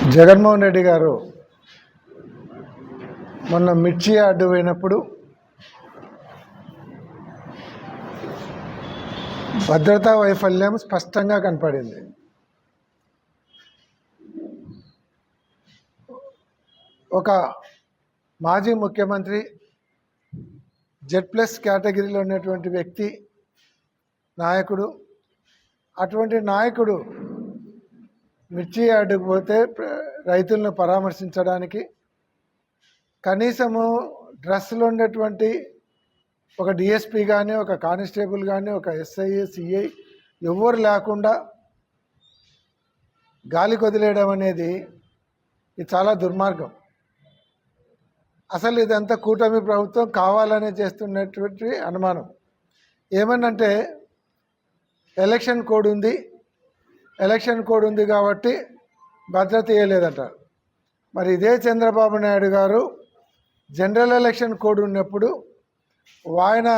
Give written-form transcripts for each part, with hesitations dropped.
జగన్మోహన్ రెడ్డి గారు మొన్న మిర్చి యార్డు పోయినప్పుడు భద్రతా వైఫల్యం స్పష్టంగా కనపడింది. ఒక మాజీ ముఖ్యమంత్రి Z+ కేటగిరీలో ఉన్నటువంటి వ్యక్తి నాయకుడు, అటువంటి నాయకుడు మిర్చి యార్డుకు పోతే రైతులను పరామర్శించడానికి కనీసము డ్రెస్సులో ఉండేటువంటి ఒక డిఎస్పీ కానీ, ఒక కానిస్టేబుల్ కానీ, ఒక ఎస్ఐ సిఐ ఎవరు లేకుండా గాలికి వదిలేయడం అనేది ఇది చాలా దుర్మార్గం. అసలు ఇదంతా కూటమి ప్రభుత్వం కావాలనే చేస్తున్నటువంటి అనుమానం. ఏమనంటే ఎలక్షన్ కోడ్ ఉంది కాబట్టి భద్రత ఇవ్వలేదంటారు. మరి ఇదే చంద్రబాబు నాయుడు గారు జనరల్ ఎలక్షన్ కోడ్ ఉన్నప్పుడు ఆయన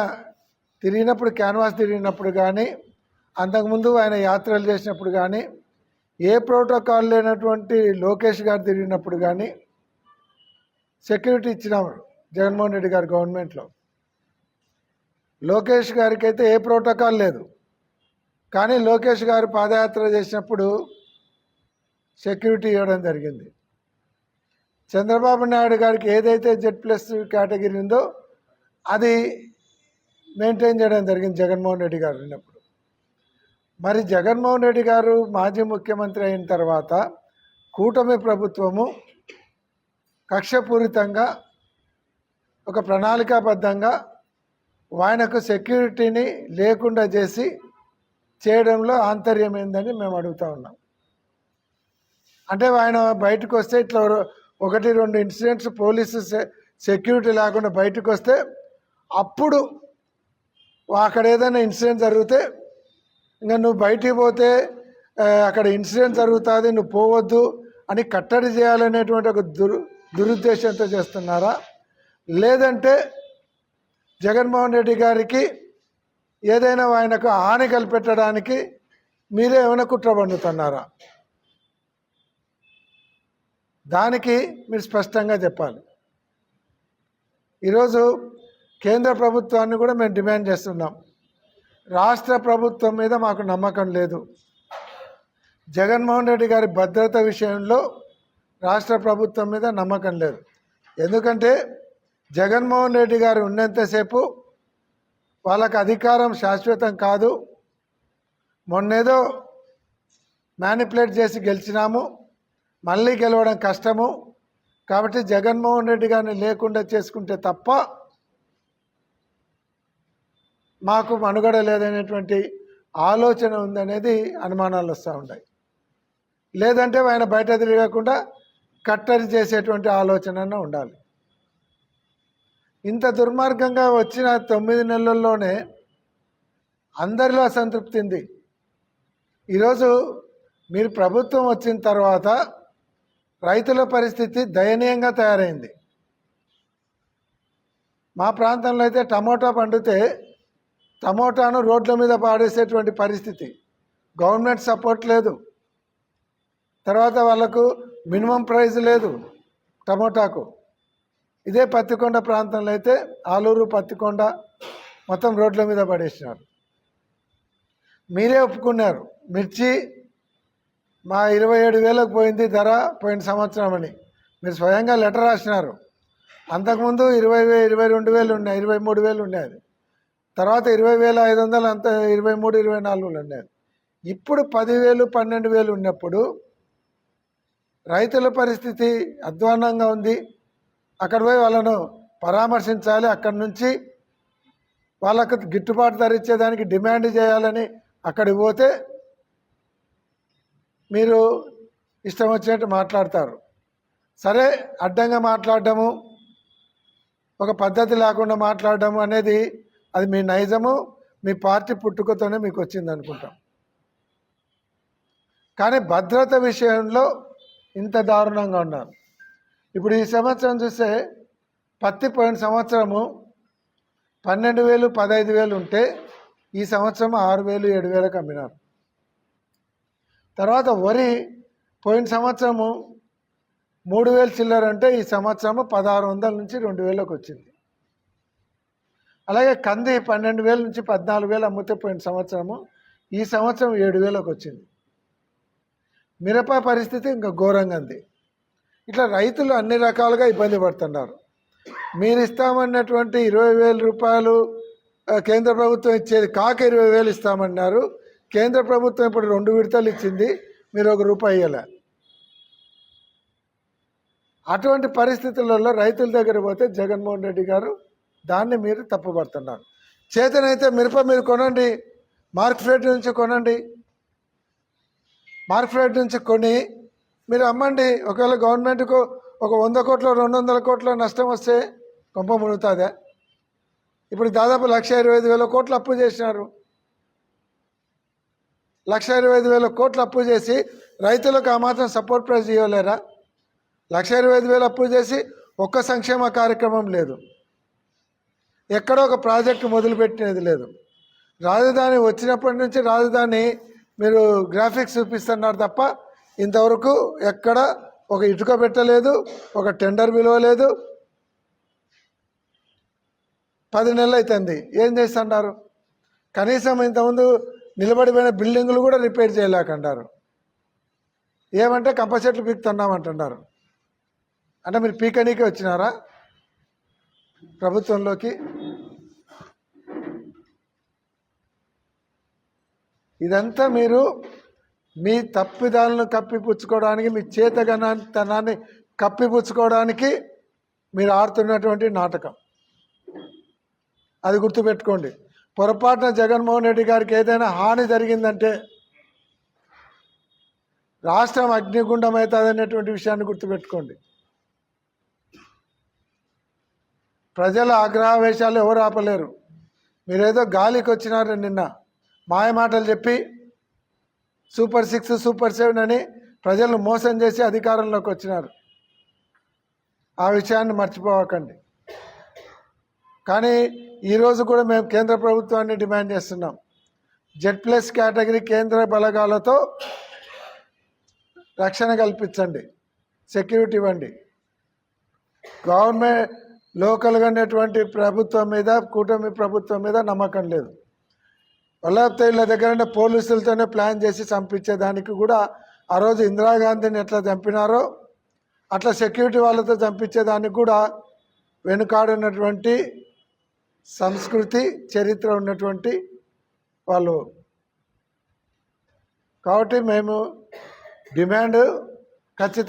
తిరిగినప్పుడు, క్యాన్వాస్ తిరిగినప్పుడు కానీ, అంతకుముందు ఆయన యాత్రలు చేసినప్పుడు కానీ, ఏ ప్రోటోకాల్ లేనటువంటి లోకేష్ గారు తిరిగినప్పుడు కానీ సెక్యూరిటీ ఇచ్చినారు జగన్మోహన్ రెడ్డి గారు గవర్నమెంట్లో. లోకేష్ గారికి అయితే ఏ ప్రోటోకాల్ లేదు, కానీ లోకేష్ గారు పాదయాత్ర చేసినప్పుడు సెక్యూరిటీ ఇవ్వడం జరిగింది. చంద్రబాబు నాయుడు గారికి ఏదైతే Z+ కేటగిరీ ఉందో అది మెయింటైన్ చేయడం జరిగింది జగన్మోహన్ రెడ్డి గారు ఉన్నప్పుడు. మరి జగన్మోహన్ రెడ్డి గారు మాజీ ముఖ్యమంత్రి అయిన తర్వాత కూటమి ప్రభుత్వము కక్షపూరితంగా ఒక ప్రణాళికాబద్ధంగా ఆయనకు సెక్యూరిటీని లేకుండా చేయడంలో ఆంతర్యం ఏందని మేము అడుగుతూ ఉన్నాం. అంటే ఆయన బయటకు వస్తే ఇట్లా 1-2 ఇన్సిడెంట్స్ పోలీసు సెక్యూరిటీ లేకుండా బయటకు వస్తే అప్పుడు అక్కడ ఏదైనా ఇన్సిడెంట్ జరిగితే ఇంకా నువ్వు బయటికి పోతే అక్కడ ఇన్సిడెంట్ జరుగుతుంది, నువ్వు పోవద్దు అని కట్టడి చేయాలనేటువంటి ఒక దురుద్దేశంతో చేస్తున్నారా, లేదంటే జగన్మోహన్ రెడ్డి గారికి ఏదైనా ఆయనకు హాని కల్పెట్టడానికి మీరే ఏమైనా కుట్ర పన్నుతున్నారా? దానికి మీరు స్పష్టంగా చెప్పాలి. ఈరోజు కేంద్ర ప్రభుత్వాన్ని కూడా మేము డిమాండ్ చేస్తున్నాం. రాష్ట్ర ప్రభుత్వం మీద మాకు నమ్మకం లేదు. జగన్మోహన్ రెడ్డి గారి భద్రత విషయంలో రాష్ట్ర ప్రభుత్వం మీద నమ్మకం లేదు. ఎందుకంటే జగన్మోహన్ రెడ్డి గారు ఉన్నంతసేపు వాళ్ళకు అధికారం శాశ్వతం కాదు. మొన్నేదో మ్యానిపులేట్ చేసి గెలిచినాము, మళ్ళీ గెలవడం కష్టము. కాబట్టి జగన్మోహన్ రెడ్డి గారిని లేకుండా చేసుకుంటే తప్ప మాకు మనుగడ లేదనేటువంటి ఆలోచన ఉందనేది అనుమానాలు వస్తూ ఉన్నాయి. లేదంటే ఆయన బయట తిరగకుండా కట్టడి చేసేటువంటి ఆలోచన ఉండాలి. ఇంత దుర్మార్గంగా వచ్చిన 9 నెలల్లోనే అందరిలో అసంతృప్తి ఉంది. ఈరోజు మీరు ప్రభుత్వం వచ్చిన తర్వాత రైతుల పరిస్థితి దయనీయంగా తయారైంది. మా ప్రాంతంలో అయితే టమోటా పండితే టమోటాను రోడ్ల మీద పాడేసేటువంటి పరిస్థితి. గవర్నమెంట్ సపోర్ట్ లేదు, తర్వాత వాళ్ళకు మినిమం ప్రైస్ లేదు టమోటాకు. ఇదే పత్తికొండ ప్రాంతంలో అయితే ఆలూరు, పత్తికొండ మొత్తం రోడ్ల మీద పడేసినారు. మీరే ఒప్పుకున్నారు మిర్చి మా 27,000కు పోయింది ధర పోయిన సంవత్సరం అని. మీరు స్వయంగా లెటర్ రాసినారు. అంతకుముందు 22,000 ఉన్నాయి, 23,000 ఉండేది. తర్వాత 20,500 అంత 23, 24 ఉండేది. ఇప్పుడు 10,000, 12,000 ఉన్నప్పుడు రైతుల పరిస్థితి అధ్వాన్నంగా ఉంది. అక్కడ పోయి వాళ్ళను పరామర్శించాలి, అక్కడి నుంచి వాళ్ళకు గిట్టుబాటు ధర ఇచ్చేదానికి డిమాండ్ చేయాలని అక్కడికి పోతే మీరు ఇష్టం వచ్చినట్టు మాట్లాడతారు. సరే, అడ్డంగా మాట్లాడడము, ఒక పద్ధతి లేకుండా మాట్లాడడం అనేది అది మీ నైజము, మీ పార్టీ పుట్టుకతోనే మీకు వచ్చింది అనుకుంటాం. కానీ భద్రత విషయంలో ఇంత దారుణంగా ఉన్నారు. ఇప్పుడు ఈ సంవత్సరం చూస్తే పత్తి పోయిన సంవత్సరము 12,000, 15,000 ఉంటే ఈ సంవత్సరం 6,000, 7,000కు అమ్మినారు. తర్వాత వరి పోయిన సంవత్సరము 3,000 చిల్లర అంటే ఈ సంవత్సరము 1,600 నుంచి 2,000కి వచ్చింది. అలాగే కంది 12,000 నుంచి 14,000 అమ్ముతే పోయిన సంవత్సరము, ఈ సంవత్సరం 7,000కి వచ్చింది. మిరప పరిస్థితి ఇంకా ఘోరంగా ఉంది. ఇట్లా రైతులు అన్ని రకాలుగా ఇబ్బంది పడుతున్నారు. మీరు ఇస్తామన్నటువంటి 20,000 రూపాయలు కేంద్ర ప్రభుత్వం ఇచ్చేది కాక 20,000 ఇస్తామన్నారు. కేంద్ర ప్రభుత్వం ఇప్పుడు 2 విడతలు ఇచ్చింది, మీరు ₹1 ఇవ్వలే. అటువంటి పరిస్థితులలో రైతుల దగ్గర పోతే జగన్మోహన్ రెడ్డి గారు దాన్ని మీరు తప్పుపడుతున్నారు. చేతనైతే మిరప మీరు కొనండి, మార్కెట్ నుంచి కొనండి, మార్కెట్ నుంచి కొని మీరు అమ్మండి. ఒకవేళ గవర్నమెంట్కు ఒక 100 కోట్లు 200 కోట్ల నష్టం వస్తే కొంప మునుగుతుందా? ఇప్పుడు దాదాపు 1,25,000 కోట్లు అప్పు చేసినారు. 1,25,000 కోట్లు అప్పు చేసి రైతులకు ఆ మాత్రం సపోర్ట్ ప్రైస్ ఇవ్వలేరా? 1,25,000 అప్పు చేసి ఒక్క సంక్షేమ కార్యక్రమం లేదు, ఎక్కడో ఒక ప్రాజెక్టు మొదలుపెట్టినది లేదు. రాజధాని వచ్చినప్పటి నుంచి రాజధాని మీరు గ్రాఫిక్స్ చూపిస్తున్నారు తప్ప ఇంతవరకు ఎక్కడ ఒక ఇటుక పెట్టలేదు, ఒక టెండర్ పిలవలేదు. 10 నెలలు అవుతుంది, ఏం చేస్తున్నారు? కనీసం ఇంతకుముందు నిలబడిపోయిన బిల్డింగులు కూడా రిపేర్ చేయలేకంటారు. ఏమంటే కంప చెట్లు పీకుతున్నామంటున్నారు. అంటే మీరు పీకనీకే వచ్చినారా ప్రభుత్వంలోకి? ఇదంతా మీరు మీ తప్పిదాలను కప్పిపుచ్చుకోవడానికి, మీ చేతగనాన్ని కప్పిపుచ్చుకోవడానికి మీరు ఆడుతున్నటువంటి నాటకం. అది గుర్తుపెట్టుకోండి. పొరపాటున జగన్మోహన్ రెడ్డి గారికి ఏదైనా హాని జరిగిందంటే రాష్ట్రం అగ్నిగుండం అవుతుంది అనేటువంటి విషయాన్ని గుర్తుపెట్టుకోండి. ప్రజల ఆగ్రహావేశాలు ఎవరు ఆపలేరు. మీరేదో గాలికి వచ్చినారు, నిన్న మాయ మాటలు చెప్పి సూపర్ 6 సూపర్ 7 అని ప్రజలను మోసం చేసి అధికారంలోకి వచ్చినారు. ఆ విషయాన్ని మర్చిపోవకండి. కానీ ఈరోజు కూడా మేము కేంద్ర ప్రభుత్వాన్ని డిమాండ్ చేస్తున్నాం. Z+ కేటగిరీ కేంద్ర బలగాలతో రక్షణ కల్పించండి, సెక్యూరిటీ ఇవ్వండి. గవర్నమెంట్ లోకల్గా ఉన్నటువంటి ప్రభుత్వం మీద, కూటమి ప్రభుత్వం మీద నమ్మకం లేదు. వల్లభతేళ్ల దగ్గర పోలీసులతోనే ప్లాన్ చేసి చంపించేదానికి కూడా ఆ రోజు ఇందిరాగాంధీని ఎట్లా చంపినారో అట్లా సెక్యూరిటీ వాళ్ళతో చంపించేదానికి కూడా వెనుకాడినటువంటి సంస్కృతి చరిత్ర ఉన్నటువంటి వాళ్ళు. కాబట్టి మేము డిమాండ్ ఖచ్చితంగా